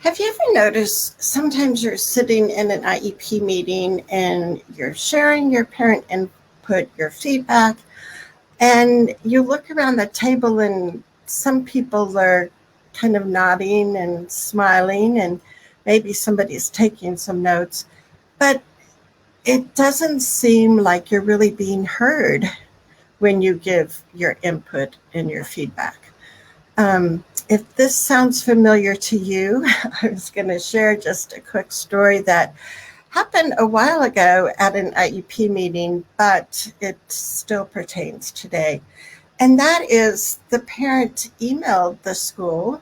Have you ever noticed sometimes you're sitting in an IEP meeting and you're sharing your parent input, your feedback, and you look around the table and some people are kind of nodding and smiling, and maybe somebody's taking some notes, but it doesn't seem like you're really being heard when you give your input and your feedback. If this sounds familiar to you, I was going to share just a quick story that happened a while ago at an IEP meeting, but it still pertains today. And that is the parent emailed the school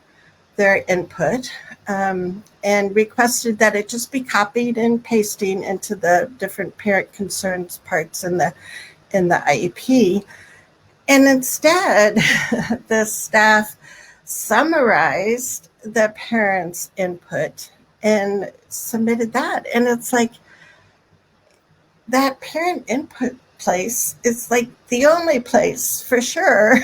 their input and requested that it just be copied and pasting into the different parent concerns parts in the IEP. And instead, the staff summarized the parents' input and submitted that. And it's like that parent input place is like the only place for sure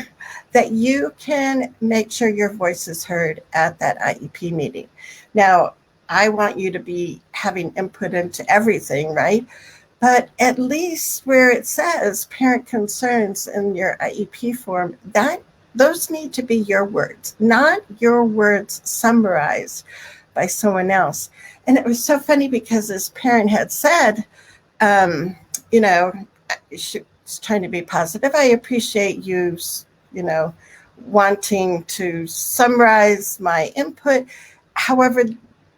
that you can make sure your voice is heard at that IEP meeting. Now, I want you to be having input into everything, right? But at least where it says parent concerns in your IEP form, that those need to be your words, not your words summarized by someone else. And it was so funny because this parent had said, um, you know, she was trying to be positive. I appreciate you, wanting to summarize my input. However,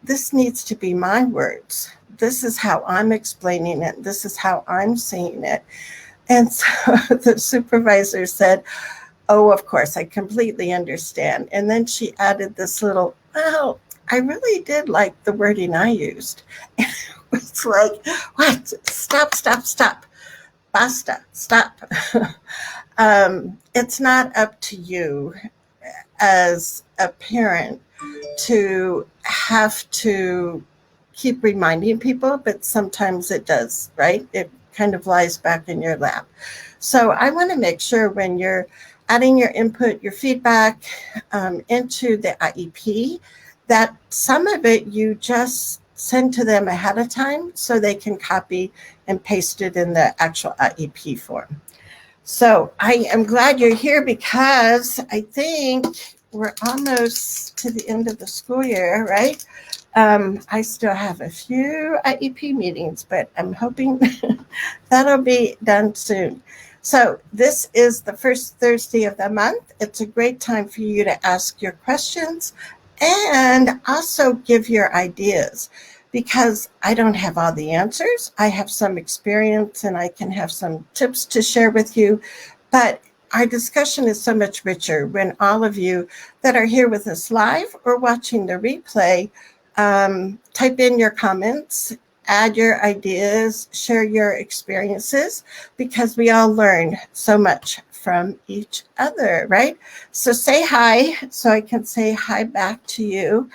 this needs to be my words. This is how I'm explaining it. This is how I'm seeing it. And so the supervisor said, "Oh, of course, I completely understand." And then she added this little, "Well, I really did like the wording I used." And it was like, what? Stop. Basta, stop. It's not up to you as a parent to have to keep reminding people, but sometimes it does, right? It kind of lies back in your lap. So I want to make sure when you're adding your input, your feedback into the IEP, that some of it you just send to them ahead of time so they can copy and paste it in the actual IEP form. So I am glad you're here because I think we're almost to the end of the school year, right? I still have a few IEP meetings, but I'm hoping that'll be done soon. So this is the first Thursday of the month. It's a great time for you to ask your questions and also give your ideas, because I don't have all the answers. I have some experience and I can have some tips to share with you, but our discussion is so much richer when all of you that are here with us live or watching the replay type in your comments, add your ideas, share your experiences, because we all learn so much from each other, right? So say hi so I can say hi back to you.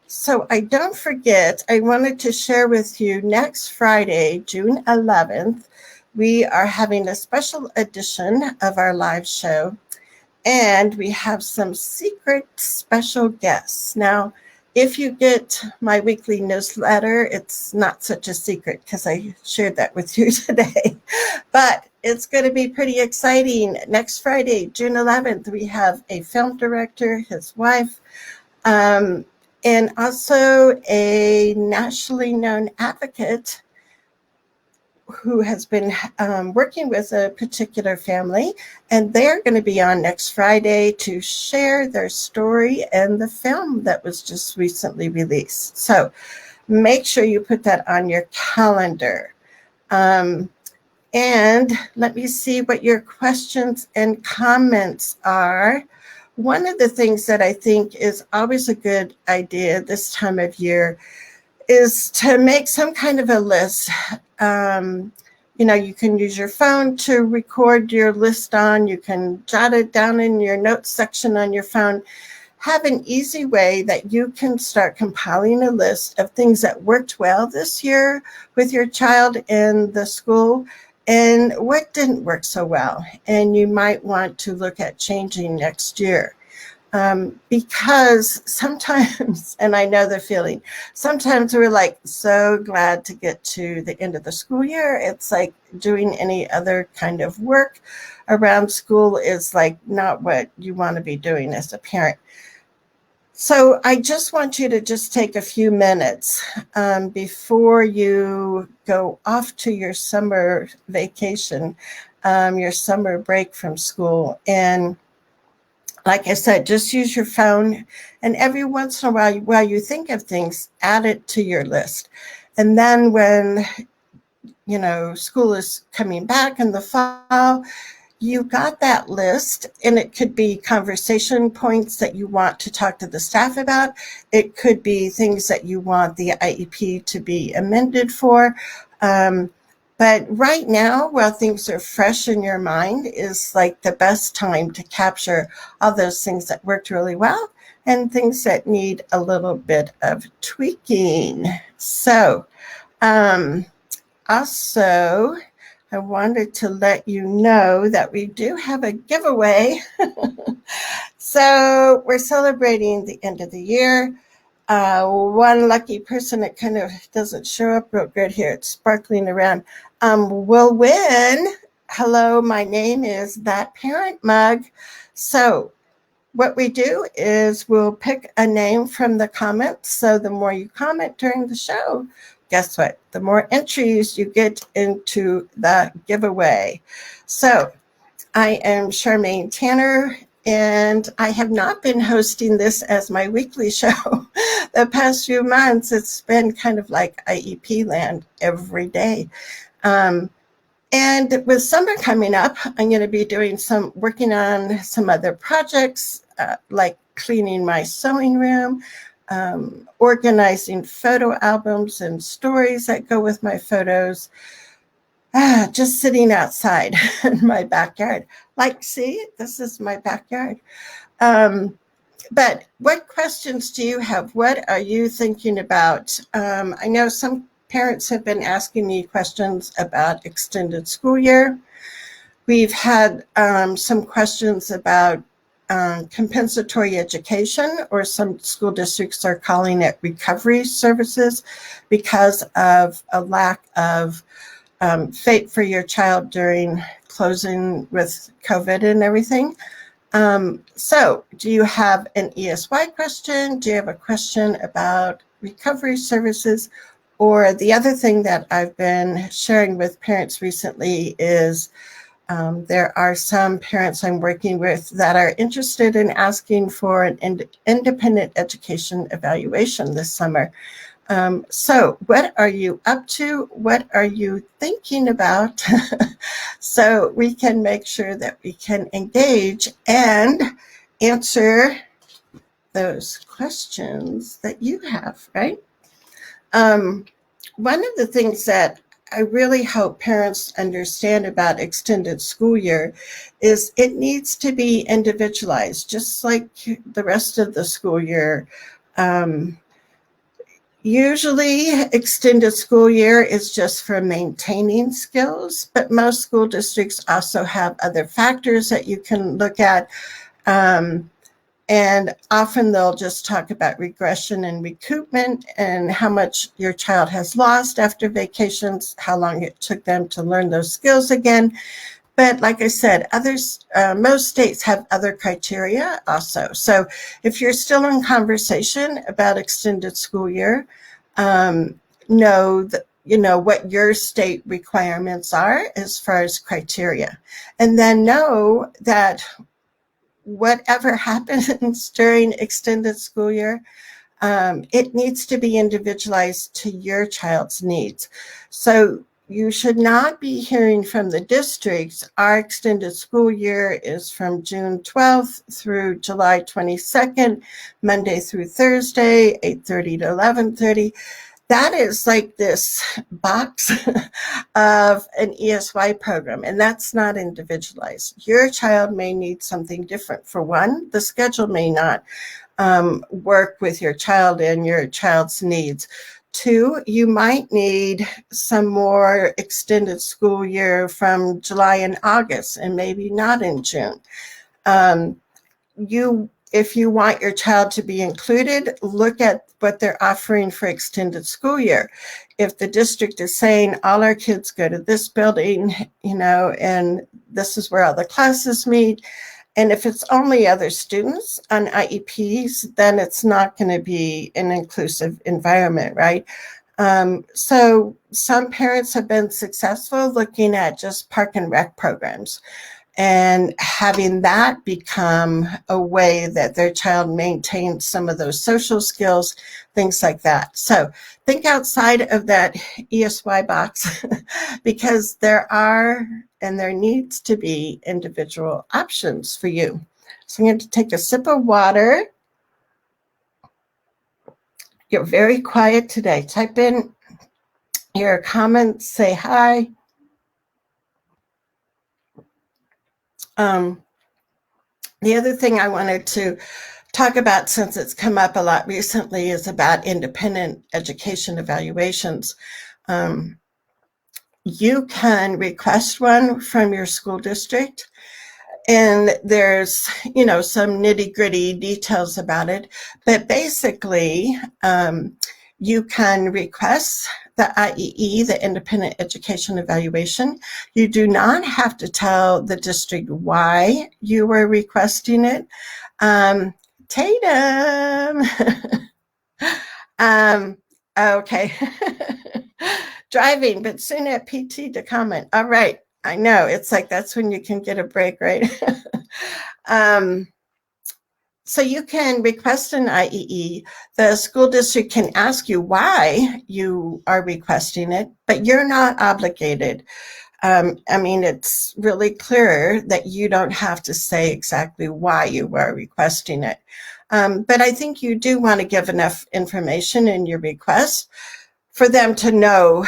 So I don't forget, I wanted to share with you next Friday, June 11th, we are having a special edition of our live show, and we have some secret special guests. Now, if you get my weekly newsletter, it's not such a secret because I shared that with you today, but it's going to be pretty exciting. Next Friday, June 11th, we have a film director, his wife, and also a nationally known advocate who has been working with a particular family, and they're going to be on next Friday to share their story and the film that was just recently released. So make sure you put that on your calendar. And let me see what your questions and comments are. One of the things that I think is always a good idea this time of year is to make some kind of a list. You can use your phone to record your list on. You can jot it down in your notes section on your phone. Have an easy way that you can start compiling a list of things that worked well this year with your child in the school and what didn't work so well. And you might want to look at changing next year. Because sometimes, and I know the feeling, sometimes we're like so glad to get to the end of the school year. It's like doing any other kind of work around school is like not what you want to be doing as a parent. So I just want you to just take a few minutes before you go off to your summer vacation, your summer break from school. And like I said, just use your phone, and every once in a while you think of things, add it to your list. And then when, school is coming back in the fall, you got that list, and it could be conversation points that you want to talk to the staff about. It could be things that you want the IEP to be amended for. But right now, while things are fresh in your mind, is like the best time to capture all those things that worked really well and things that need a little bit of tweaking. So, also, I wanted to let you know that we do have a giveaway. So we're celebrating the end of the year. One lucky person that kind of doesn't show up real good here, it's sparkling around, will win. Hello, my name is That Parent Mug. So what we do is we'll pick a name from the comments. So the more you comment during the show, guess what? The more entries you get into the giveaway. So I am Charmaine Tanner, and I have not been hosting this as my weekly show the past few months. It's been kind of like IEP land every day. And with summer coming up, I'm going to be working on some other projects, like cleaning my sewing room, organizing photo albums and stories that go with my photos, just sitting outside in my backyard. Like, see, this is my backyard. But what questions do you have? What are you thinking about? I know some parents have been asking me questions about extended school year. We've had some questions about compensatory education, or some school districts are calling it recovery services, because of a lack of FAPE for your child during closing with COVID and everything. So do you have an ESY question? Do you have a question about recovery services? Or the other thing that I've been sharing with parents recently is there are some parents I'm working with that are interested in asking for an independent education evaluation this summer. So what are you up to? What are you thinking about? So we can make sure that we can engage and answer those questions that you have, right? One of the things that I really hope parents understand about extended school year is it needs to be individualized, just like the rest of the school year. Usually, extended school year is just for maintaining skills, but most school districts also have other factors that you can look at. And often they'll just talk about regression and recoupment and how much your child has lost after vacations, how long it took them to learn those skills again. But like I said, most states have other criteria also. So if you're still in conversation about extended school year, know what your state requirements are as far as criteria. And then know that whatever happens during extended school year, it needs to be individualized to your child's needs. So you should not be hearing from the districts, our extended school year is from June 12th through July 22nd, Monday through Thursday, 8:30 to 11:30. That is like this box of an ESY program, and that's not individualized. Your child may need something different. For one, the schedule may not work with your child and your child's needs. Two, you might need some more extended school year from July and August, and maybe not in June. You if you want your child to be included, look at what they're offering for extended school year. If the district is saying all our kids go to this building, and this is where all the classes meet, and if it's only other students on IEPs, then it's not going to be an inclusive environment, right? So some parents have been successful looking at just park and rec programs and having that become a way that their child maintains some of those social skills, things like that. So think outside of that ESY box because there are and there needs to be individual options for you. So I'm going to take a sip of water. You're very quiet today. Type in your comments, say hi. The other thing I wanted to talk about, since it's come up a lot recently, is about independent education evaluations. You can request one from your school district, and there's, some nitty-gritty details about it, but basically, you can request the IEE, the Independent Education Evaluation. You do not have to tell the district why you were requesting it. Tatum. Okay. Driving, but soon at PT to comment. All right. I know. It's like that's when you can get a break, right? So you can request an IEE. The school district can ask you why you are requesting it, but you're not obligated. It's really clear that you don't have to say exactly why you were requesting it. But I think you do want to give enough information in your request for them to know,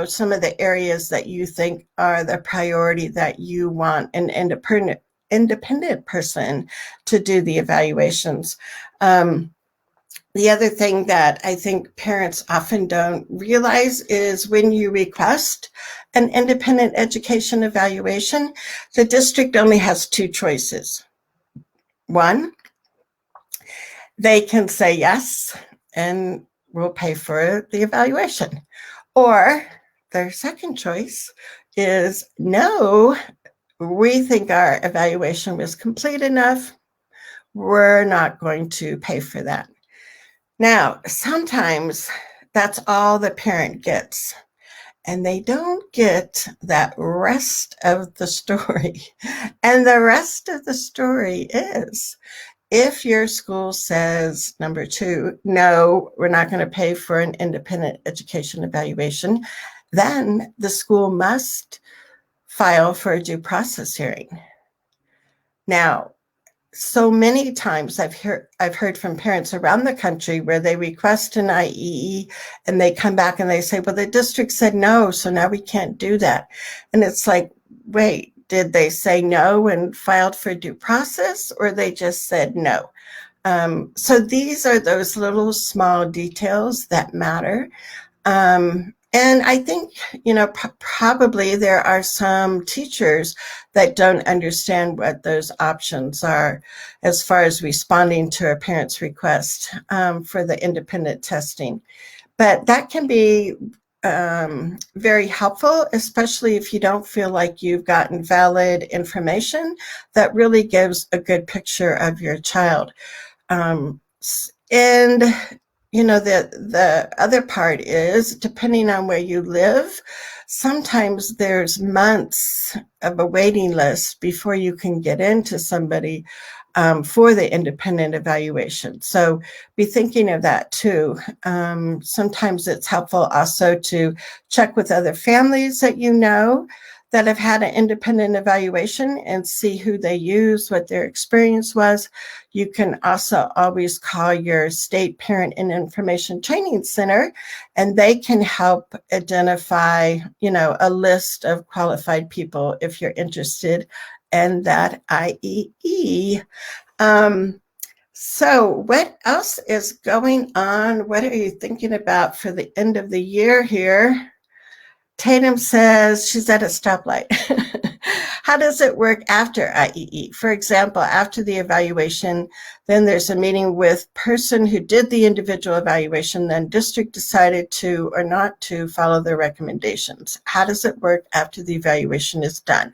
some of the areas that you think are the priority that you want an independent person to do the evaluations. The other thing that I think parents often don't realize is when you request an independent education evaluation, the district only has two choices. One, they can say yes, and we'll pay for the evaluation. Or their second choice is no, we think our evaluation was complete enough. We're not going to pay for that. Now, sometimes that's all the parent gets, and they don't get that rest of the story. And the rest of the story is, if your school says, number two, no, we're not going to pay for an independent education evaluation, then the school must file for a due process hearing. Now, so many times I've heard from parents around the country where they request an IEE and they come back and they say, well, the district said no, so now we can't do that. And it's like, wait, did they say no and filed for due process, or they just said no? So these are those little small details that matter. And I think, probably there are some teachers that don't understand what those options are as far as responding to a parent's request for the independent testing. But that can be very helpful, especially if you don't feel like you've gotten valid information that really gives a good picture of your child. And the other part is, depending on where you live, sometimes there's months of a waiting list before you can get into somebody for the independent evaluation. So be thinking of that too. Sometimes it's helpful also to check with other families that that have had an independent evaluation and see who they use, what their experience was. You can also always call your state parent and information training center, and they can help identify, a list of qualified people if you're interested in that IEE. So what else is going on? What are you thinking about for the end of the year here? Tatum says she's at a stoplight. How does it work after IEE? For example, after the evaluation, then there's a meeting with person who did the individual evaluation, then district decided to or not to follow their recommendations. How does it work after the evaluation is done?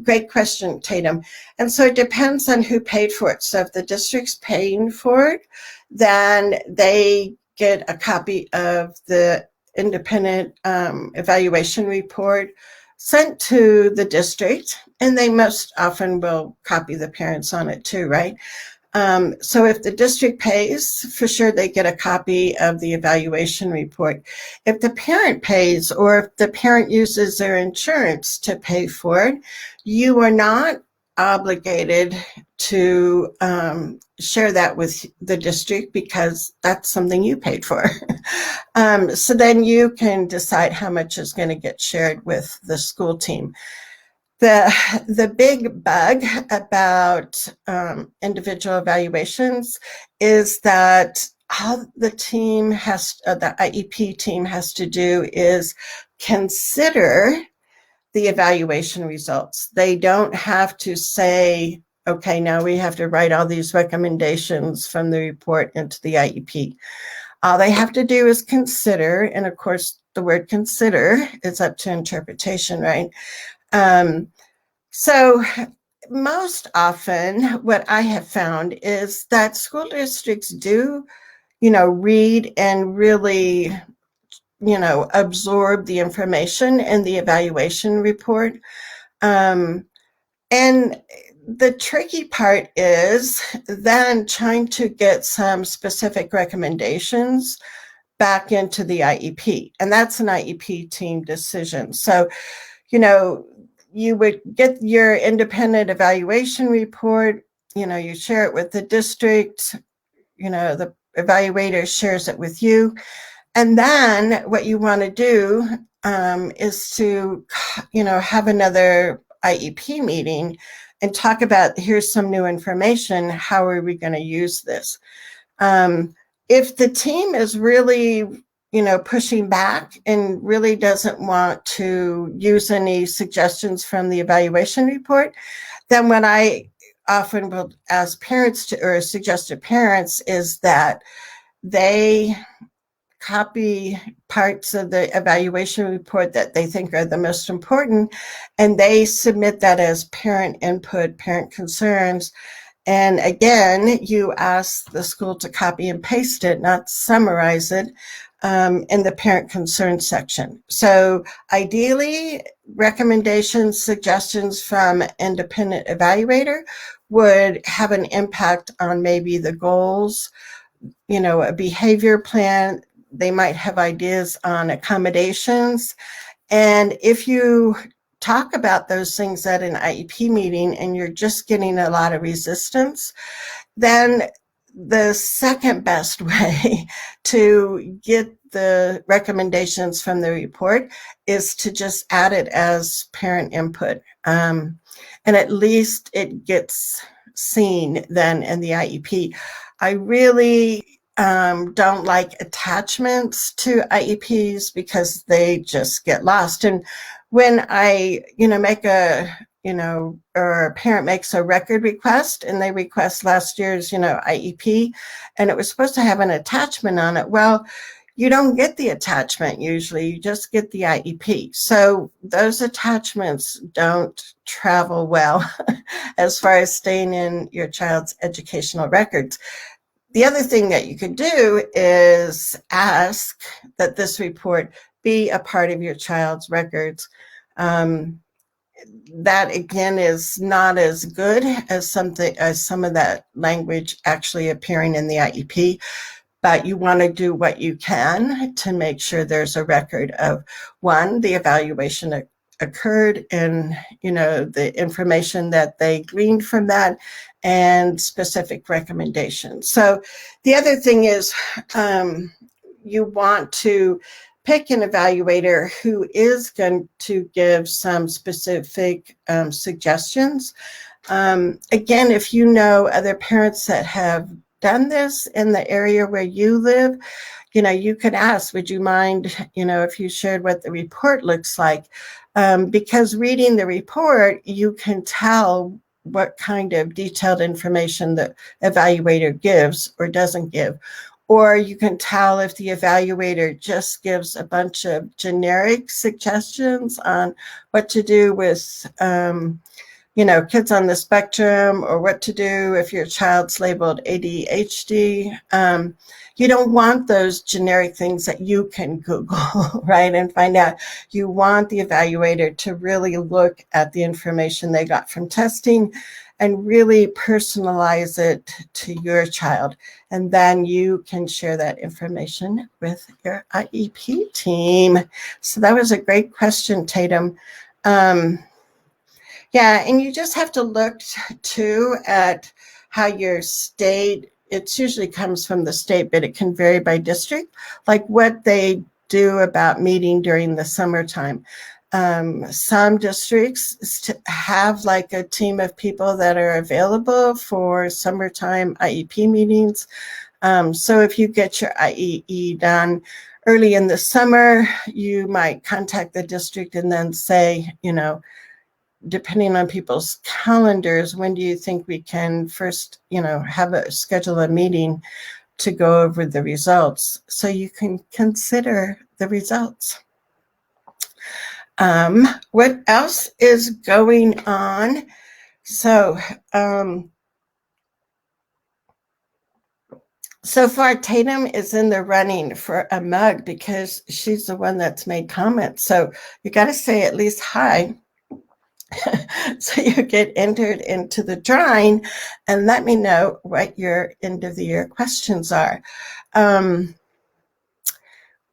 Great question, Tatum. And so it depends on who paid for it. So if the district's paying for it, then they get a copy of the independent evaluation report sent to the district, and they most often will copy the parents on it too, right? So if the district pays, for sure they get a copy of the evaluation report. If the parent pays, or if the parent uses their insurance to pay for it, you are not obligated to share that with the district because that's something you paid for. So then you can decide how much is going to get shared with the school team. The big bug about individual evaluations is that all the team has, the IEP team has to do is consider the evaluation results. They don't have to say, okay, now we have to write all these recommendations from the report into the IEP. All they have to do is consider, and of course, the word consider is up to interpretation, right? So most often what I have found is that school districts do, read and really, absorb the information in the evaluation report. And the tricky part is then trying to get some specific recommendations back into the IEP. And that's an IEP team decision. So, you would get your independent evaluation report, you share it with the district, the evaluator shares it with you. And then what you want to do is to, have another IEP meeting and talk about, here's some new information. How are we going to use this? If the team is really, pushing back and really doesn't want to use any suggestions from the evaluation report, then what I often will ask parents to, or suggest to parents, is that they copy parts of the evaluation report that they think are the most important, and they submit that as parent input, parent concerns. And again, you ask the school to copy and paste it, not summarize it, in the parent concern section. So ideally, recommendations, suggestions from independent evaluator would have an impact on maybe the goals, a behavior plan. They might have ideas on accommodations. And if you talk about those things at an IEP meeting and you're just getting a lot of resistance, then the second best way to get the recommendations from the report is to just add it as parent input. And at least it gets seen then in the IEP. I really don't like attachments to IEPs because they just get lost. And when I, make or a parent makes a record request and they request last year's, IEP, and it was supposed to have an attachment on it. Well, you don't get the attachment usually, you just get the IEP. So those attachments don't travel well as far as staying in your child's educational records. The other thing that you could do is ask that this report be a part of your child's records. That again is not as good as some of that language actually appearing in the IEP, but you want to do what you can to make sure there's a record of, one, the evaluation occurred and, the information that they gleaned from that, and specific recommendations. So the other thing is you want to pick an evaluator who is going to give some specific suggestions. Again, if you know other parents that have done this in the area where you live, you could ask, would you mind, if you shared what the report looks like? because reading the report, you can tell what kind of detailed information the evaluator gives or doesn't give. Or you can tell if the evaluator just gives a bunch of generic suggestions on what to do with kids on the spectrum, or what to do if your child's labeled ADHD. You don't want those generic things that you can Google, right, and find out. You want the evaluator to really look at the information they got from testing and really personalize it to your child. And then you can share that information with your IEP team. So that was a great question, Tatum. Yeah, and you just have to look too at how your state, it usually comes from the state, but it can vary by district, like what they do about meeting during the summertime. Some districts have like a team of people that are available for summertime IEP meetings. So if you get your IEE done early in the summer, you might contact the district and then say, depending on people's calendars, when do you think we can first, schedule a meeting to go over the results, so you can consider the results. What else is going on? So far, Tatum is in the running for a mug because she's the one that's made comments. So you got to say at least hi. So you get entered into the drawing, and let me know what your end of the year questions are.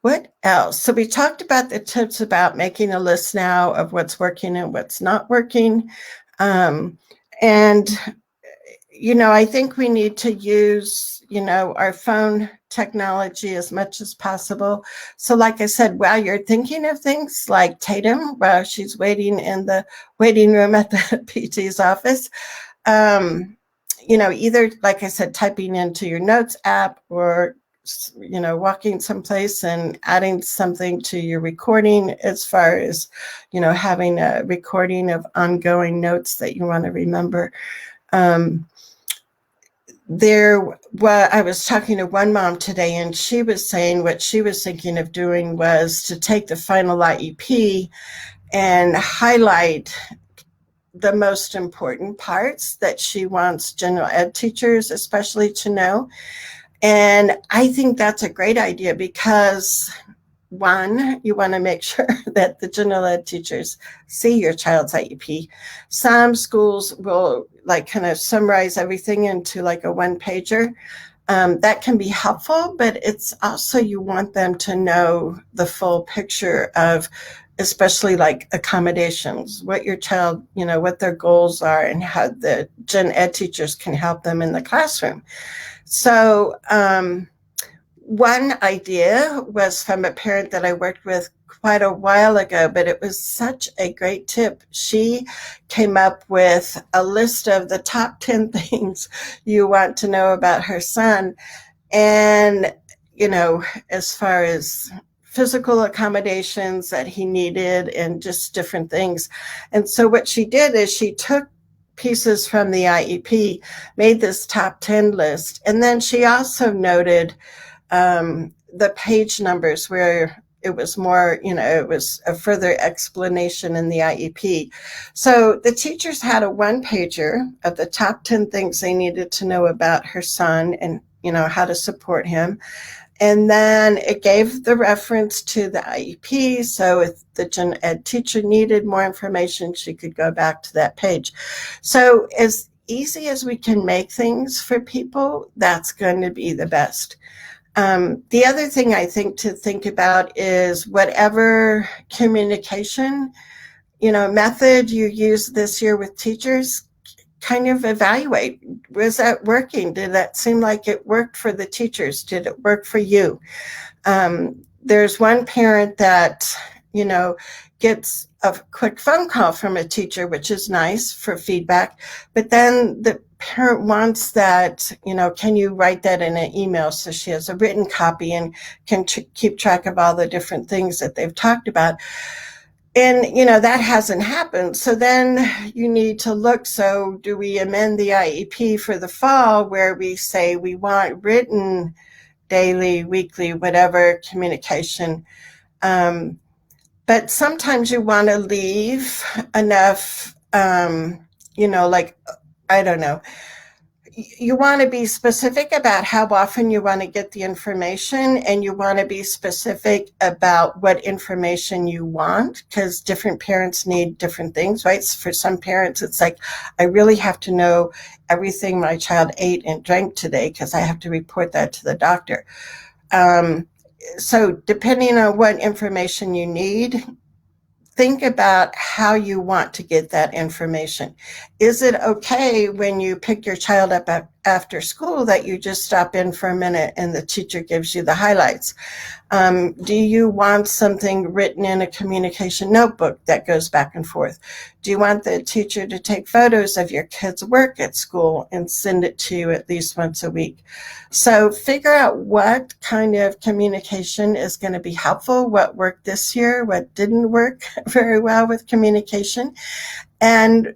What else? So we talked about the tips about making a list now of what's working and what's not working. And, I think we need to use, our phone technology as much as possible. So like I said, while you're thinking of things like Tatum, while she's waiting in the waiting room at the PT's office, either, like I said, typing into your notes app, or walking someplace and adding something to your recording, as far as, having a recording of ongoing notes that you want to remember. I was talking to one mom today, and she was saying what she was thinking of doing was to take the final IEP and highlight the most important parts that she wants general ed teachers especially to know. And I think that's a great idea because, one, you want to make sure that the general ed teachers see your child's IEP. Some schools will kind of summarize everything into like a one-pager. That can be helpful, but it's also, you want them to know the full picture of, especially like accommodations, what your child, what their goals are, and how the gen ed teachers can help them in the classroom. So, one idea was from a parent that I worked with quite a while ago, but it was such a great tip. She came up with a list of the top 10 things you want to know about her son. And, as far as physical accommodations that he needed and just different things. And so what she did is she took pieces from the IEP, made this top 10 list, and then she also noted the page numbers where it was more, it was a further explanation in the IEP. So the teachers had a one-pager of the top 10 things they needed to know about her son and, how to support him. And then it gave the reference to the IEP. So if the gen ed teacher needed more information, she could go back to that page. So as easy as we can make things for people, that's going to be the best. The other thing I think to think about is whatever communication, method you use this year with teachers, kind of evaluate, was that working? Did that seem like it worked for the teachers? Did it work for you? There's one parent that, gets a quick phone call from a teacher, which is nice for feedback, but then the parent wants that, can you write that in an email so she has a written copy and can keep track of all the different things that they've talked about. And, that hasn't happened. So then you need to look. So do we amend the IEP for the fall where we say we want written daily, weekly, whatever communication? But sometimes you want to leave enough, like, I don't know. You want to be specific about how often you want to get the information, and you want to be specific about what information you want, because different parents need different things, right? So for some parents, it's like, I really have to know everything my child ate and drank today because I have to report that to the doctor. So depending on what information you need, think about how you want to get that information. Is it okay when you pick your child up after school that you just stop in for a minute and the teacher gives you the highlights? Do you want something written in a communication notebook that goes back and forth? Do you want the teacher to take photos of your kids' work at school and send it to you at least once a week? So figure out what kind of communication is going to be helpful, what worked this year, what didn't work very well with communication, and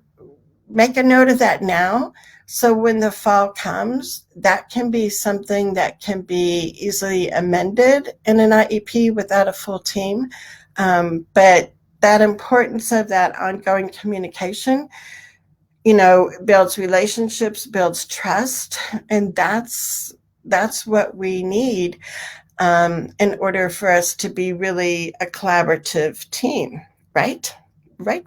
make a note of that now. So when the fall comes, that can be something that can be easily amended in an IEP without a full team. But that importance of that ongoing communication, builds relationships, builds trust, and that's what we need in order for us to be really a collaborative team, right? Right.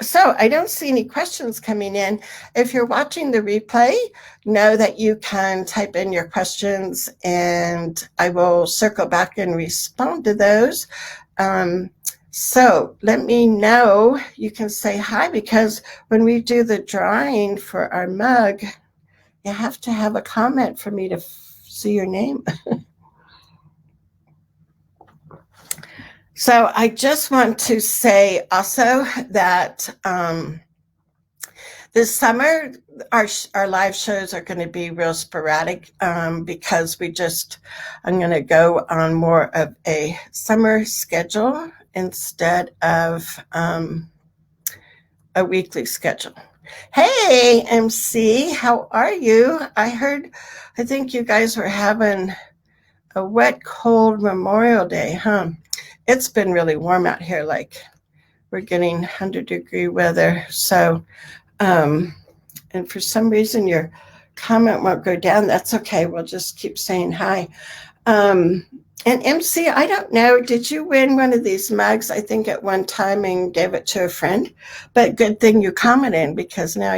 So I don't see any questions coming in. If you're watching the replay, know that you can type in your questions and I will circle back and respond to those. So let me know. You can say hi, because when we do the drawing for our mug, you have to have a comment for me to see your name. So I just want to say also that this summer, our live shows are going to be real sporadic because I'm going to go on more of a summer schedule instead of a weekly schedule. Hey, MC, how are you? I think you guys were having a wet, cold Memorial Day, huh? It's been really warm out here, like we're getting 100-degree weather. So, and for some reason your comment won't go down. That's okay. We'll just keep saying hi. And MC, I don't know, did you win one of these mugs? I think at one time and gave it to a friend, but good thing you commented, because now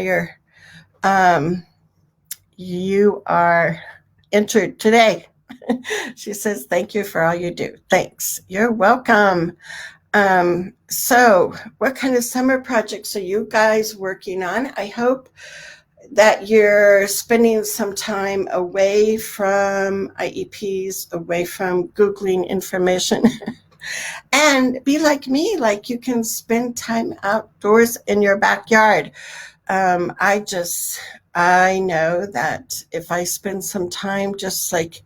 you are entered today. She says, thank you for all you do. Thanks. You're welcome. So what kind of summer projects are you guys working on? I hope that you're spending some time away from IEPs, away from Googling information, and be like me, like you can spend time outdoors in your backyard. I know that if I spend some time just like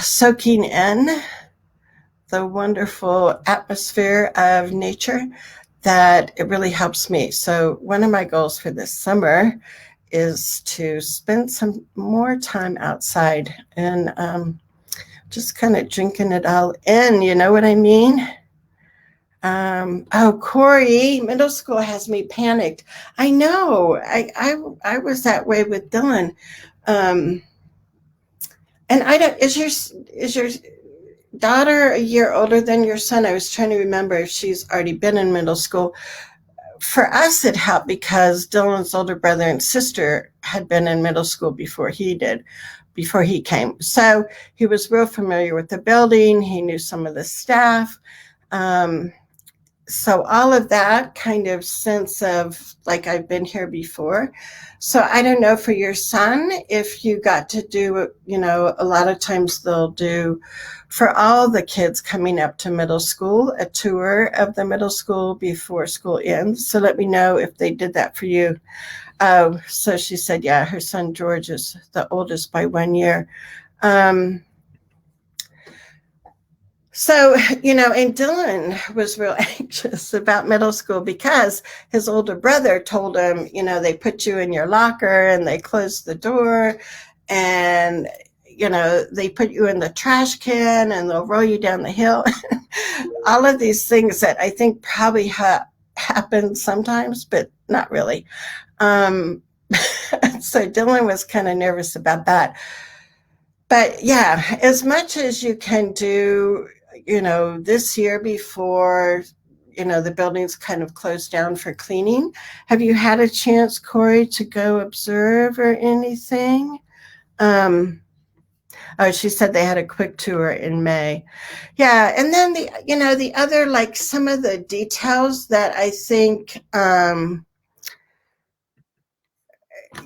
soaking in the wonderful atmosphere of nature, that it really helps me. So one of my goals for this summer is to spend some more time outside and just kind of drinking it all in. You know what I mean? Corey, middle school has me panicked. I know. I was that way with Dylan. And I don't. Is your daughter a year older than your son? I was trying to remember if she's already been in middle school. For us, it helped because Dylan's older brother and sister had been in middle school before he came. So he was real familiar with the building. He knew some of the staff. So all of that kind of sense of like, I've been here before. So I don't know for your son, if you got to do, a lot of times they'll do for all the kids coming up to middle school, a tour of the middle school before school ends. So let me know if they did that for you. So she said, yeah, her son George is the oldest by 1 year. So, and Dylan was real anxious about middle school because his older brother told him, they put you in your locker and they closed the door and, they put you in the trash can and they'll roll you down the hill. All of these things that I think probably happen sometimes, but not really. Um, so Dylan was kind of nervous about that. But yeah, as much as you can do, this year before, the building's kind of closed down for cleaning. Have you had a chance, Corey, to go observe or anything? Um, oh, she said they had a quick tour in May. Yeah, and then the other, like some of the details that I think,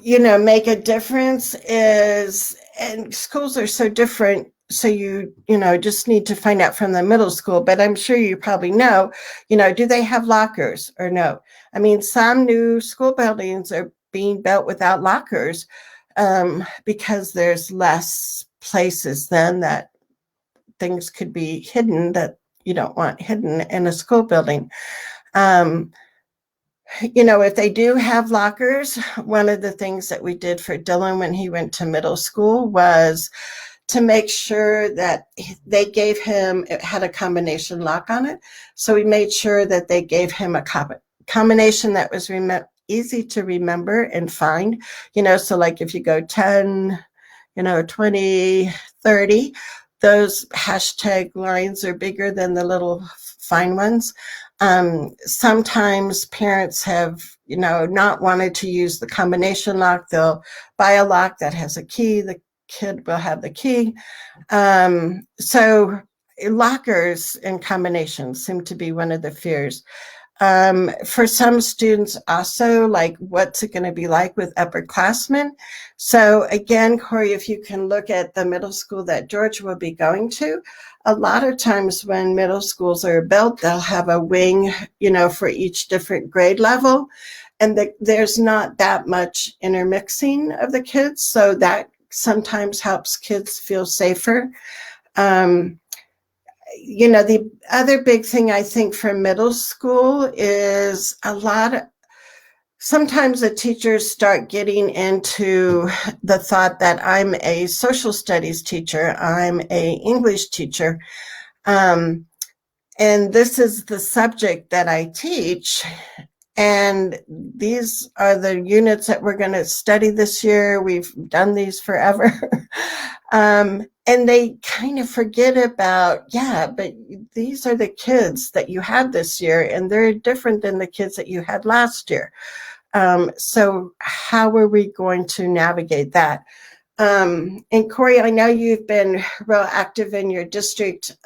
make a difference is, and schools are so different. So just need to find out from the middle school, but I'm sure you probably know, do they have lockers or no? I mean, some new school buildings are being built without lockers because there's less places then that things could be hidden that you don't want hidden in a school building. Um, if they do have lockers, one of the things that we did for Dylan when he went to middle school was to make sure that they gave him, it had a combination lock on it. So we made sure that they gave him a combination that was easy to remember and find, so like if you go 10, 20, 30, those hashtag lines are bigger than the little fine ones. Sometimes parents have, not wanted to use the combination lock. They'll buy a lock that has a key. The kid will have the key. So lockers and combinations seem to be one of the fears. For some students also, like what's it going to be like with upperclassmen? So again, Corey, if you can look at the middle school that George will be going to, a lot of times when middle schools are built, they'll have a wing, for each different grade level. And there's not that much intermixing of the kids. So that sometimes helps kids feel safer. The other big thing I think for middle school is sometimes the teachers start getting into the thought that I'm a social studies teacher, I'm a English teacher, and this is the subject that I teach. And these are the units that we're going to study this year. We've done these forever. And they kind of forget about, but these are the kids that you had this year, and they're different than the kids that you had last year. So how are we going to navigate that? And Corey, I know you've been real active in your district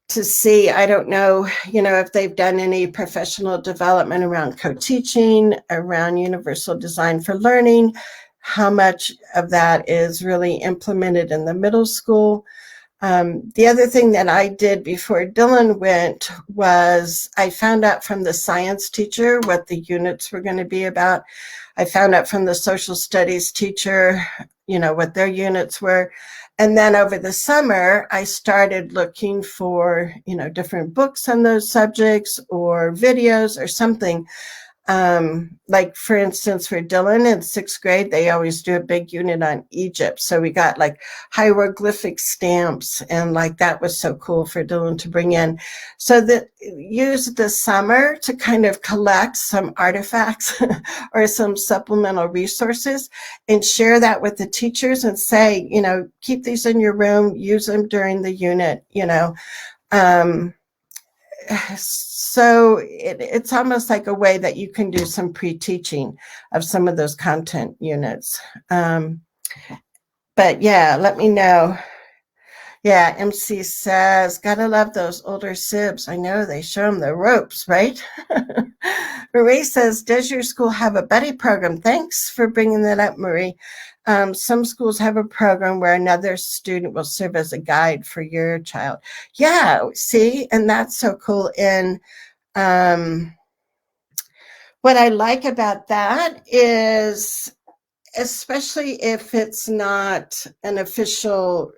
to see, I don't know, if they've done any professional development around co-teaching, around universal design for learning, how much of that is really implemented in the middle school. The other thing that I did before Dylan went was I found out from the science teacher what the units were going to be about. I found out from the social studies teacher, what their units were. And then over the summer, I started looking for, different books on those subjects or videos or something. Like for instance, for Dylan in 6th grade, they always do a big unit on Egypt. So we got like hieroglyphic stamps, and like that was so cool for Dylan to bring in. So that use the summer to kind of collect some artifacts or some supplemental resources and share that with the teachers and say, keep these in your room, use them during the unit, so it's almost like a way that you can do some pre-teaching of some of those content units. But yeah, let me know. Yeah, MC says, gotta love those older sibs. I know, they show them the ropes, right? Marie says, does your school have a buddy program? Thanks for bringing that up, Marie. Some schools have a program where another student will serve as a guide for your child. Yeah, see, and that's so cool. And what I like about that is especially if it's not an official,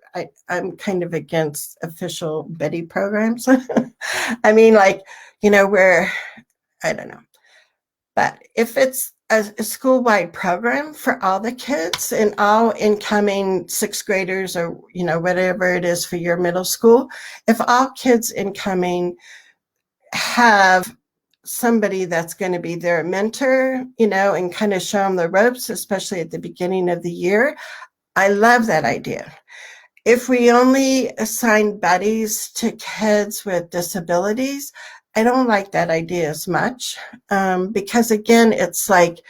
I'm kind of against official Betty programs. I mean, like, where, I don't know. But if it's a school-wide program for all the kids and all incoming sixth graders or, whatever it is for your middle school, if all kids incoming have somebody that's going to be their mentor, and kind of show them the ropes, especially at the beginning of the year, I love that idea. If we only assign buddies to kids with disabilities, I don't like that idea as much, because again, it's like,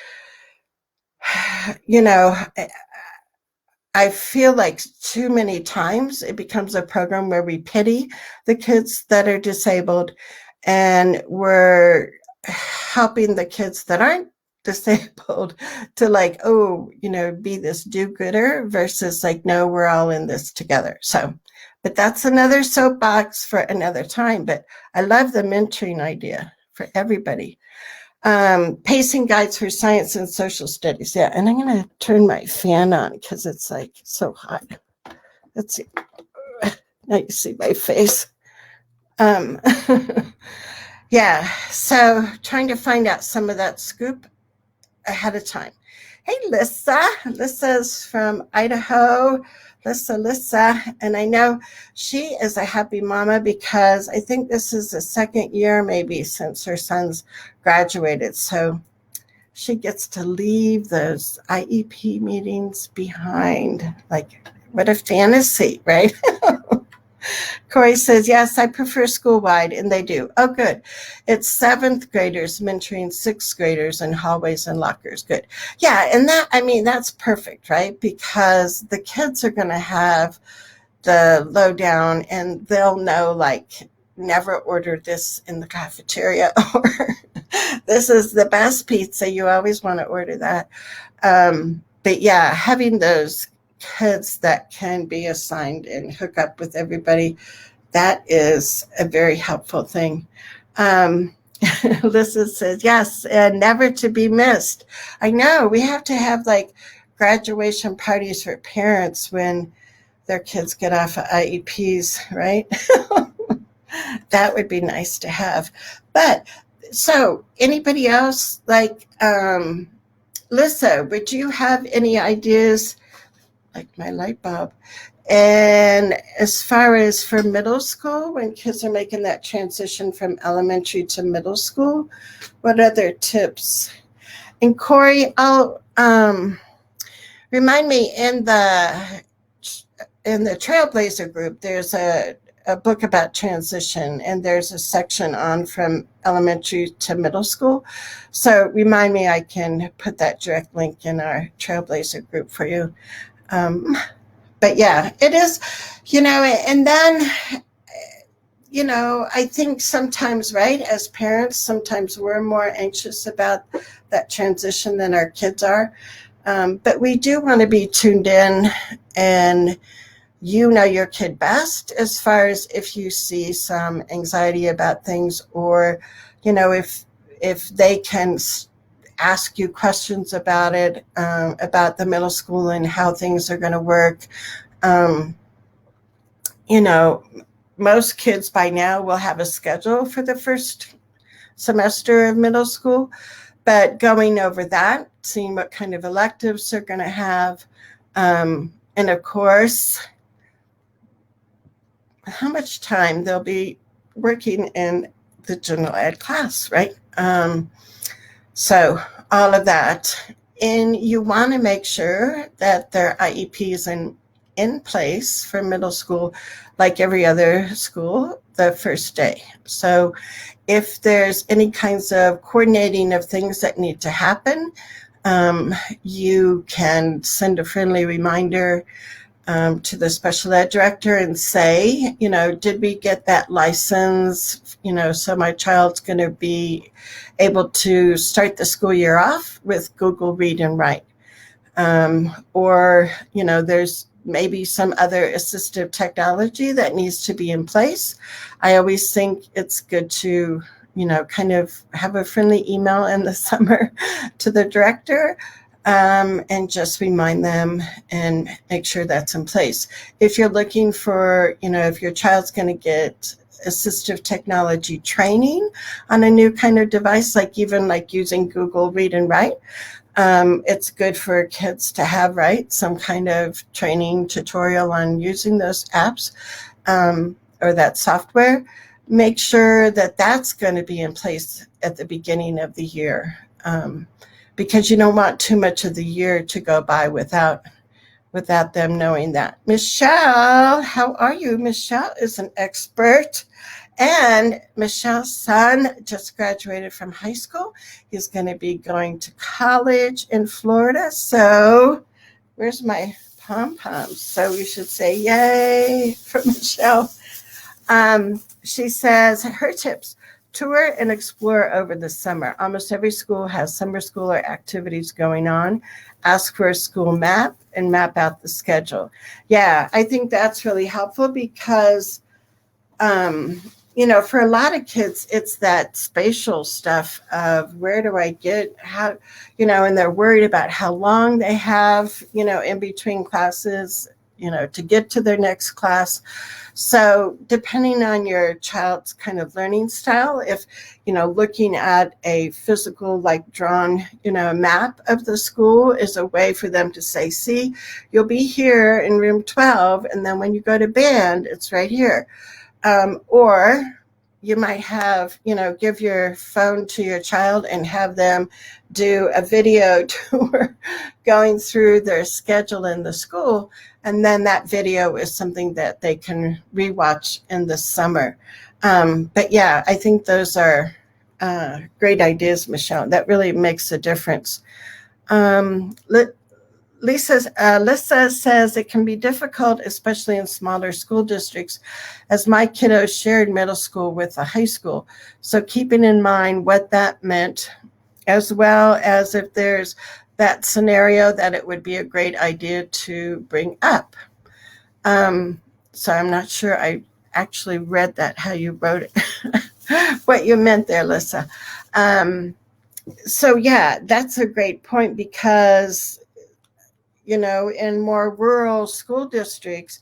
I feel like too many times it becomes a program where we pity the kids that are disabled, and we're helping the kids that aren't disabled to like, be this do-gooder versus like, no, we're all in this together. So, but that's another soapbox for another time. But I love the mentoring idea for everybody. Pacing guides for science and social studies. Yeah, and I'm going to turn my fan on because it's like so hot. Let's see. Now you see my face. Yeah, so trying to find out some of that scoop ahead of time. Hey, Lissa. Lissa's from Idaho. Lissa. And I know she is a happy mama because I think this is the second year maybe since her son's graduated. So she gets to leave those IEP meetings behind. Like, what a fantasy, right? Corey says, yes, I prefer school-wide, and they do. Oh, good. It's seventh graders mentoring sixth graders in hallways and lockers. Good. Yeah, and that's perfect, right? Because the kids are going to have the lowdown, and they'll know, like, never order this in the cafeteria, or this is the best pizza. You always want to order that. But yeah, having those kids that can be assigned and hook up with everybody, that is a very helpful thing. Lisa says, yes, and never to be missed. I know we have to have like graduation parties for parents when their kids get off of IEPs, right? That would be nice to have. But so anybody else, like, Lisa, would you have any ideas, like my light bulb? And as far as for middle school, when kids are making that transition from elementary to middle school, what other tips? And Corey, I'll remind me, in the Trailblazer group, there's a book about transition, and there's a section on from elementary to middle school. So remind me, I can put that direct link in our Trailblazer group for you. But yeah, it is, and then, I think sometimes, right, as parents, sometimes we're more anxious about that transition than our kids are. But we do want to be tuned in, and your kid best as far as if you see some anxiety about things, or, if they can ask you questions about it, about the middle school and how things are going to work. Most kids by now will have a schedule for the first semester of middle school, but going over that, seeing what kind of electives they're going to have, and of course, how much time they'll be working in the general ed class, right? So all of that. And you want to make sure that their IEP is in place for middle school, like every other school, the first day. So if there's any kinds of coordinating of things that need to happen, you can send a friendly reminder to the special ed director and say, did we get that license? So my child's going to be able to start the school year off with Google Read and Write. Or, there's maybe some other assistive technology that needs to be in place. I always think it's good to, kind of have a friendly email in the summer to the director. and just remind them and make sure that's in place. If you're looking for, if your child's going to get assistive technology training on a new kind of device, like even like using Google Read and Write, it's good for kids to have, right, some kind of training tutorial on using those apps or that software. Make sure that that's going to be in place at the beginning of the year, because you don't want too much of the year to go by without them knowing that. Michelle, how are you? Michelle is an expert. And Michelle's son just graduated from high school. He's going to be going to college in Florida. So where's my pom-poms? So we should say yay for Michelle. She says her tips: tour and explore over the summer. Almost every school has summer school or activities going on. Ask for a school map and map out the schedule. Yeah, I think that's really helpful because for a lot of kids, it's that spatial stuff of where do I get, how, and they're worried about how long they have, in between classes, to get to their next class. So depending on your child's kind of learning style, if, looking at a physical, like drawn, map of the school is a way for them to say, see, you'll be here in room 12. And then when you go to band, it's right here. Or you might have, give your phone to your child and have them do a video tour going through their schedule in the school. And then that video is something that they can rewatch in the summer. But yeah, I think those are great ideas, Michelle. That really makes a difference. Lisa says it can be difficult, especially in smaller school districts, as my kiddos shared middle school with a high school. So keeping in mind what that meant, as well as if there's that scenario that it would be a great idea to bring up. So I'm not sure I actually read that, how you wrote it, what you meant there, Lisa. So yeah, that's a great point because in more rural school districts,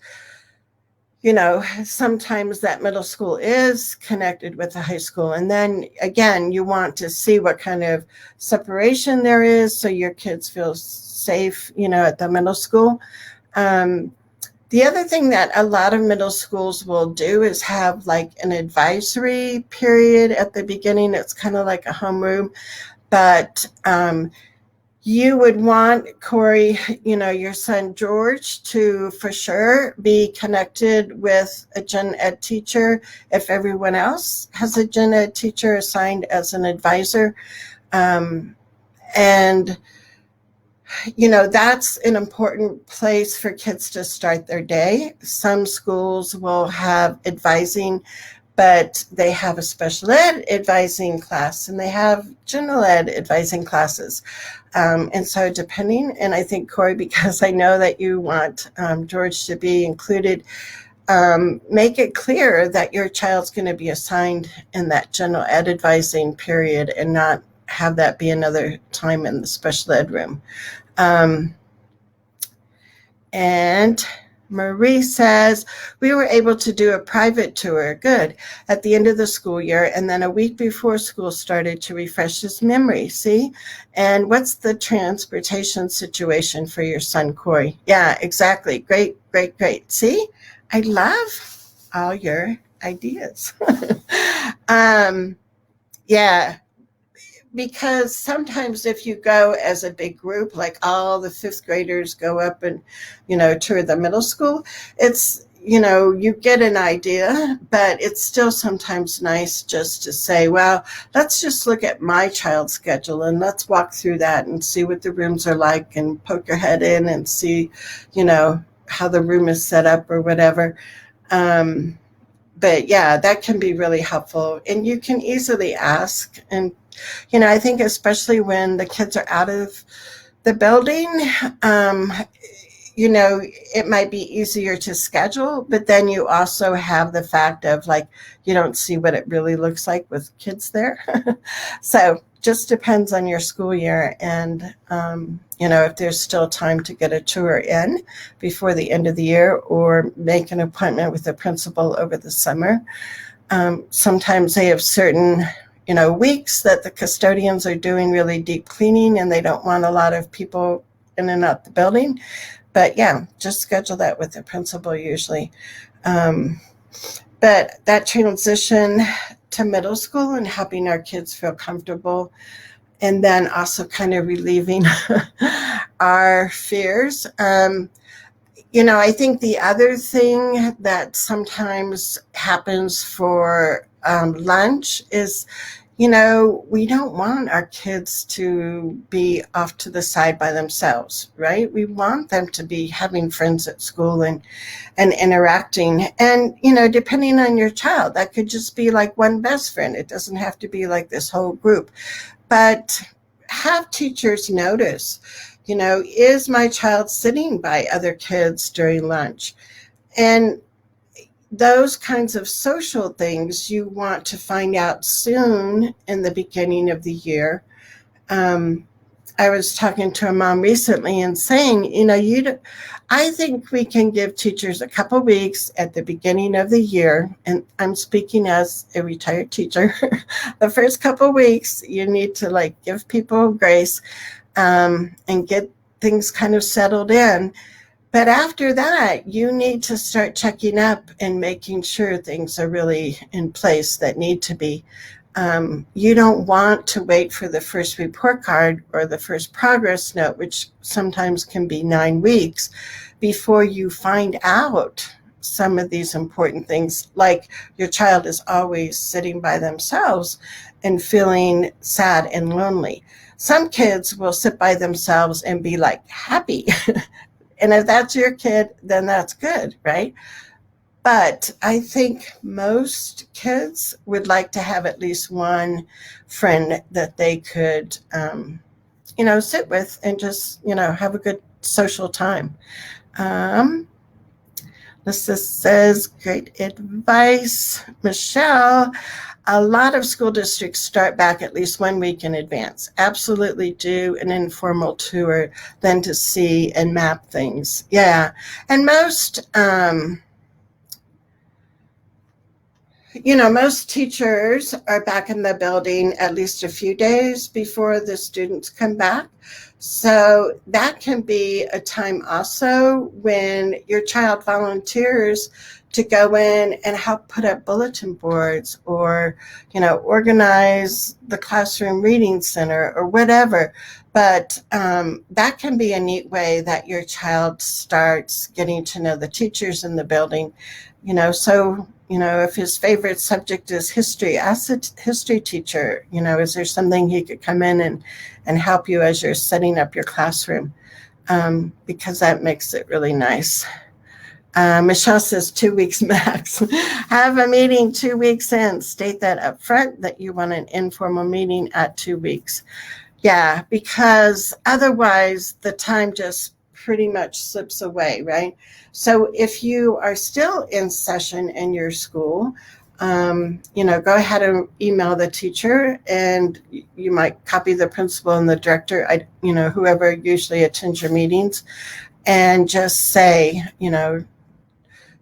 sometimes that middle school is connected with the high school. And then again, you want to see what kind of separation there is so your kids feel safe, at the middle school. The other thing that a lot of middle schools will do is have like an advisory period at the beginning. It's kind of like a homeroom, but you would want, Corey, your son George to for sure be connected with a gen ed teacher if everyone else has a gen ed teacher assigned as an advisor. And, that's an important place for kids to start their day. Some schools will have advising, but they have a special ed advising class and they have general ed advising classes. And so depending, and I think, Corey, because I know that you want George to be included, make it clear that your child's going to be assigned in that general ed advising period and not have that be another time in the special ed room. And Marie says, we were able to do a private tour, good, at the end of the school year, and then a week before school started to refresh his memory, see? And what's the transportation situation for your son, Corey? Yeah, exactly. Great, great, great. See? I love all your ideas. Yeah. Because sometimes if you go as a big group, like all the fifth graders go up and, tour the middle school, it's, you get an idea, but it's still sometimes nice just to say, well, let's just look at my child's schedule and let's walk through that and see what the rooms are like and poke your head in and see, how the room is set up or whatever. But yeah, that can be really helpful. And you can easily ask. And, I think especially when the kids are out of the building, it might be easier to schedule, but then you also have the fact of like, you don't see what it really looks like with kids there. So just depends on your school year, and if there's still time to get a tour in before the end of the year, or make an appointment with the principal over the summer. Sometimes they have certain weeks that the custodians are doing really deep cleaning and they don't want a lot of people in and out the building. But yeah, just schedule that with the principal usually. But that transition to middle school and helping our kids feel comfortable, and then also kind of relieving our fears. I think the other thing that sometimes happens for lunch is, we don't want our kids to be off to the side by themselves, right? We want them to be having friends at school and interacting. And, depending on your child, that could just be like one best friend. It doesn't have to be like this whole group. But have teachers notice, is my child sitting by other kids during lunch? And those kinds of social things you want to find out soon in the beginning of the year. I was talking to a mom recently and saying, I think we can give teachers a couple weeks at the beginning of the year, and I'm speaking as a retired teacher. The first couple weeks, you need to give people grace and get things kind of settled in. But after that, you need to start checking up and making sure things are really in place that need to be. You don't want to wait for the first report card or the first progress note, which sometimes can be 9 weeks, before you find out some of these important things, like your child is always sitting by themselves and feeling sad and lonely. Some kids will sit by themselves and be happy. And if that's your kid, then that's good, right? But I think most kids would like to have at least one friend that they could, sit with and just, have a good social time. This says, great advice, Michelle. A lot of school districts start back at least 1 week in advance. Absolutely do an informal tour then to see and map things. Yeah. And most, most teachers are back in the building at least a few days before the students come back. So that can be a time also when your child volunteers to go in and help put up bulletin boards, or, organize the classroom reading center or whatever. But that can be a neat way that your child starts getting to know the teachers in the building. So, if his favorite subject is history, ask a history teacher, is there something he could come in and help you as you're setting up your classroom? Because that makes it really nice. Michelle says 2 weeks max. Have a meeting 2 weeks in. State that up front that you want an informal meeting at 2 weeks. Yeah, because otherwise the time just pretty much slips away, right? So if you are still in session in your school, go ahead and email the teacher, and you might copy the principal and the director, whoever usually attends your meetings, and just say,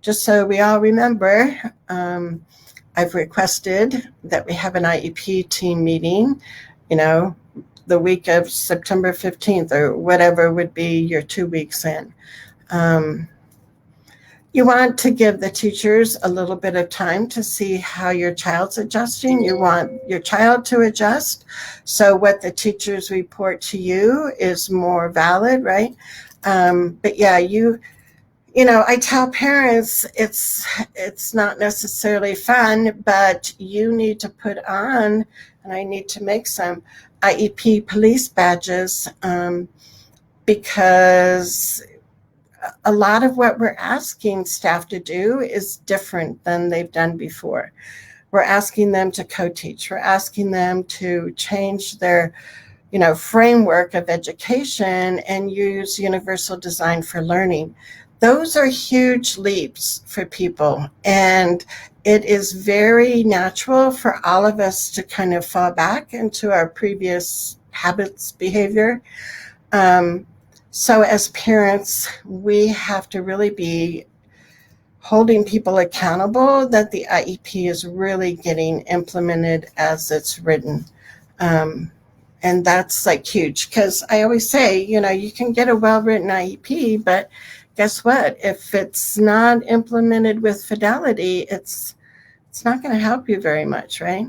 just so we all remember, I've requested that we have an IEP team meeting, the week of September 15th or whatever would be your 2 weeks in. You want to give the teachers a little bit of time to see how your child's adjusting. You want your child to adjust. So what the teachers report to you is more valid, right? But yeah, I tell parents it's not necessarily fun, but you need to put on, and I need to make some IEP police badges, because a lot of what we're asking staff to do is different than they've done before. We're asking them to co-teach. We're asking them to change their framework of education and use universal design for learning. those are huge leaps for people. And it is very natural for all of us to kind of fall back into our previous habits, behavior. Um, so as parents, we have to really be holding people accountable that the IEP is really getting implemented as it's written. Um, and that's like huge, because I always say, you can get a well-written IEP, but guess what? If it's not implemented with fidelity, it's not going to help you very much, right?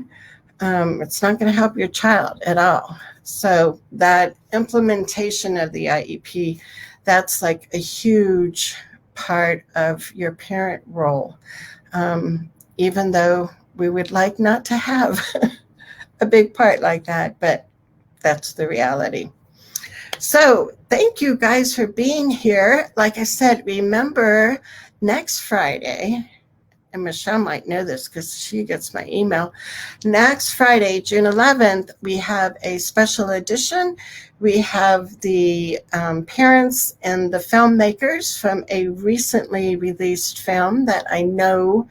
It's not going to help your child at all. So that implementation of the IEP, that's like a huge part of your parent role. Even though we would like not to have a big part like that, but that's the reality. So thank you guys for being here. Like I said, remember next Friday, and Michelle might know this because she gets my email. Next Friday, June 11th, we have a special edition. We have the parents and the filmmakers from a recently released film that I know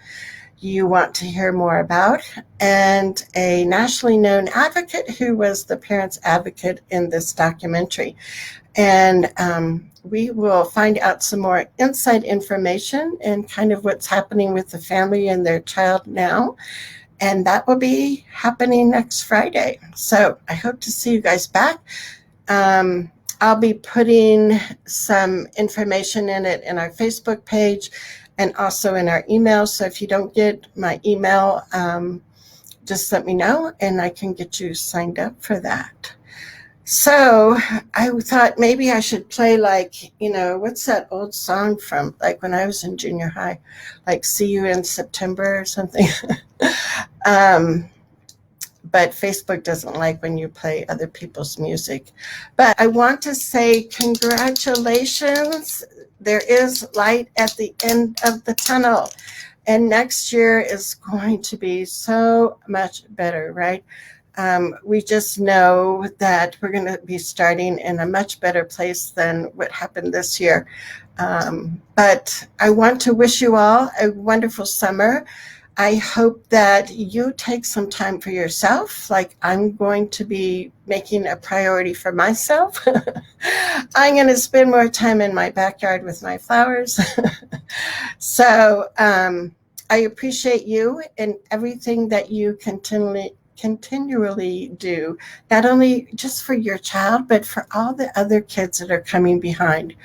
you want to hear more about, and a nationally known advocate who was the parents' advocate in this documentary. And we will find out some more inside information and kind of what's happening with the family and their child now. And that will be happening next Friday. So I hope to see you guys back. I'll be putting some information in it in our Facebook page and also in our email. So if you don't get my email, just let me know and I can get you signed up for that. So I thought maybe I should play what's that old song from like when I was in junior high, like See You in September or something. But Facebook doesn't like when you play other people's music. But I want to say congratulations. There is light at the end of the tunnel. And next year is going to be so much better, right? We just know that we're going to be starting in a much better place than what happened this year. But I want to wish you all a wonderful summer. I hope that you take some time for yourself, like I'm going to be making a priority for myself. I'm going to spend more time in my backyard with my flowers. So I appreciate you and everything that you continually do, not only just for your child, but for all the other kids that are coming behind.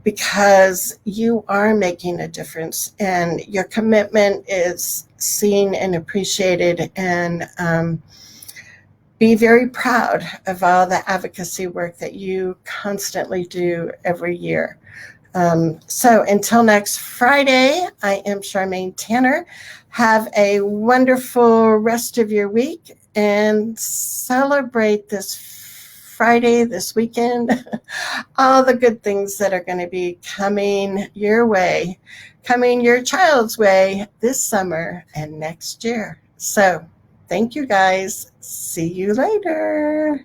Because you are making a difference and your commitment is seen and appreciated, and be very proud of all the advocacy work that you constantly do every year. So until next Friday, I am Charmaine Tanner. Have a wonderful rest of your week and celebrate this Friday, this weekend, all the good things that are going to be coming your way, coming your child's way this summer and next year. So thank you guys. See you later.